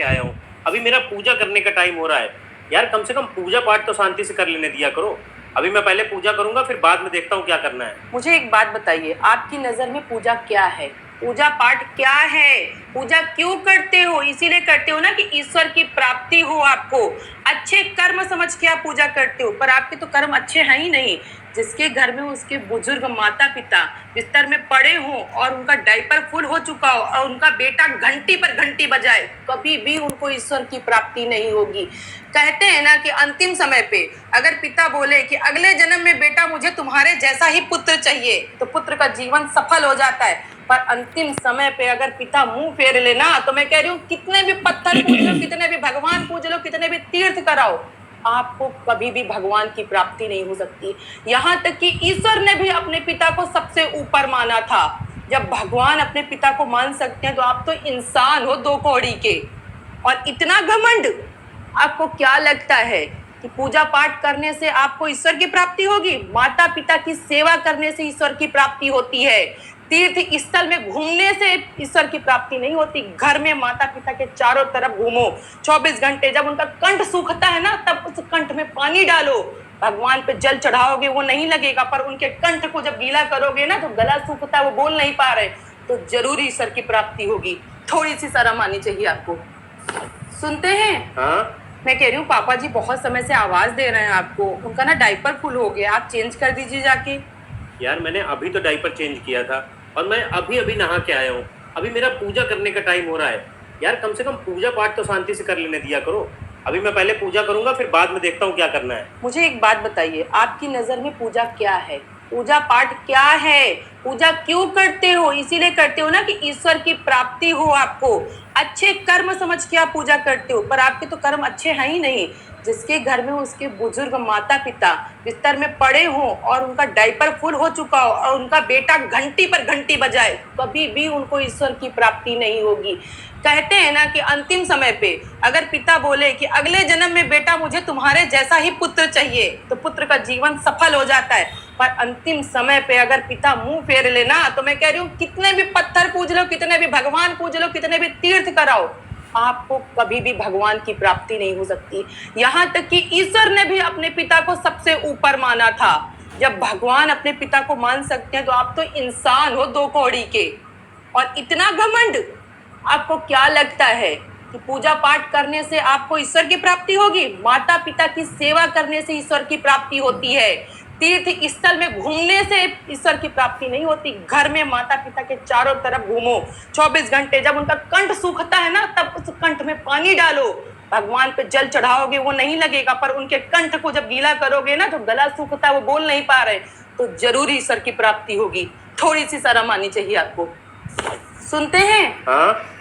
के आया हूँ। अभी मेरा पूजा करने का टाइम हो रहा है। यार कम से कम पूजा पाठ तो शांति से कर लेने दिया करो। अभी मैं पहले पूजा करूंगा, फिर बाद में देखता हूँ क्या करना है। मुझे एक बात बताइए, आपकी नजर में पूजा क्या है? पूजा पाठ क्या है? पूजा क्यों करते हो? इसीलिए करते हो ना कि ईश्वर की प्राप्ति हो आपको। अच्छे कर्म समझ के आप पूजा करते हो, पर आपके तो कर्म अच्छे हैं ही नहीं। जिसके घर में उसके बुजुर्ग माता पिता बिस्तर में पड़े हों और उनका डायपर फुल हो चुका हो और उनका बेटा घंटी पर घंटी बजाए, कभी भी उनको ईश्वर की प्राप्ति नहीं होगी। कहते हैं ना कि अंतिम समय पे अगर पिता बोले कि अगले जन्म में बेटा मुझे तुम्हारे जैसा ही पुत्र चाहिए, तो पुत्र का जीवन सफल हो जाता है। पर अंतिम समय पे अगर पिता मुंह फेर लेना, तो मैं कह रही हूँ कितने भी पत्थर पूज लो, कितने भी भगवान पूज लो, कितने भी तीर्थ कराओ, आपको कभी भी भगवान की प्राप्ति नहीं हो सकती। यहाँ तक कि ईश्वर ने भी अपने पिता को सबसे ऊपर माना था। जब भगवान अपने पिता को मान सकते हैं, तो आप तो इंसान हो दो कौड़ी के, और इतना घमंड। आपको क्या लगता है कि पूजा पाठ करने से आपको ईश्वर की प्राप्ति होगी? माता पिता की सेवा करने से ईश्वर की प्राप्ति होती है। तीर्थ स्थल में घूमने से ईश्वर की प्राप्ति नहीं होती। घर में माता पिता के चारों तरफ घूमो 24 घंटे। जब उनका कंठ सूखता है ना, तब उस कंठ में पानी डालो। भगवान पे जल चढ़ाओगे वो नहीं लगेगा, पर उनके कंठ को जब गीला करोगे ना, तो गला सूखता है, वो बोल नहीं पा रहे, तो जरूर ईश्वर की प्राप्ति होगी। थोड़ी सी शर्म आनी चाहिए आपको। सुनते हैं? हाँ मैं कह रही हूँ पापा जी बहुत समय से आवाज दे रहे हैं आपको। उनका ना डायपर फुल हो गया, आप चेंज कर दीजिए जाके। यार मैंने अभी तो डायपर चेंज किया था और मैं अभी अभी नहा के आया हूँ। अभी मेरा पूजा करने का टाइम हो रहा है। यार कम से कम पूजा पाठ तो शांति से कर लेने दिया करो। अभी मैं पहले पूजा करूंगा, फिर बाद में देखता हूँ क्या करना है। मुझे एक बात बताइए, आपकी नजर में पूजा क्या है? पूजा पाठ क्या है? पूजा क्यों करते हो? इसीलिए करते हो ना कि ईश्वर की प्राप्ति हो आपको। अच्छे कर्म समझ के आप पूजा करते हो, पर आपके तो कर्म अच्छे हैं ही नहीं। जिसके घर में उसके बुजुर्ग माता पिता बिस्तर में पड़े हों और उनका डायपर फुल हो चुका हो और उनका बेटा घंटी पर घंटी बजाए, कभी भी उनको ईश्वर की प्राप्ति नहीं होगी। कहते हैं ना कि अंतिम समय पे अगर पिता बोले कि अगले जन्म में बेटा मुझे तुम्हारे जैसा ही पुत्र चाहिए, तो पुत्र का जीवन सफल हो जाता है। पर अंतिम समय पे अगर पिता मुंह फेर लेना, तो मैं कह रही हूँ कितने भी पत्थर पूज लो, कितने भी भगवान पूज लो, कितने भी तीर्थ कराओ, आपको कभी भी भगवान की प्राप्ति नहीं हो सकती। यहाँ तक कि ईश्वर ने भी अपने पिता को सबसे ऊपर माना था। जब भगवान अपने पिता को मान सकते हैं, तो आप तो इंसान हो दो कौड़ी के, और इतना घमंड। आपको क्या लगता है कि पूजा पाठ करने से आपको ईश्वर की प्राप्ति होगी? माता पिता की सेवा करने से ईश्वर की प्राप्ति होती है। तीर्थ स्थल में घूमने से ईश्वर की प्राप्ति नहीं होती। घर में माता पिता के चारों तरफ घूमो 24 घंटे। जब उनका कंठ सूखता है ना, तब उस कंठ में पानी डालो। भगवान पे जल चढ़ाओगे वो नहीं लगेगा, पर उनके कंठ को जब गीला करोगे ना, तो गला सूखता है, वो बोल नहीं पा रहे, तो जरूर ईश्वर की प्राप्ति होगी। थोड़ी सी शर्म आनी चाहिए आपको। सुनते हैं? हाँ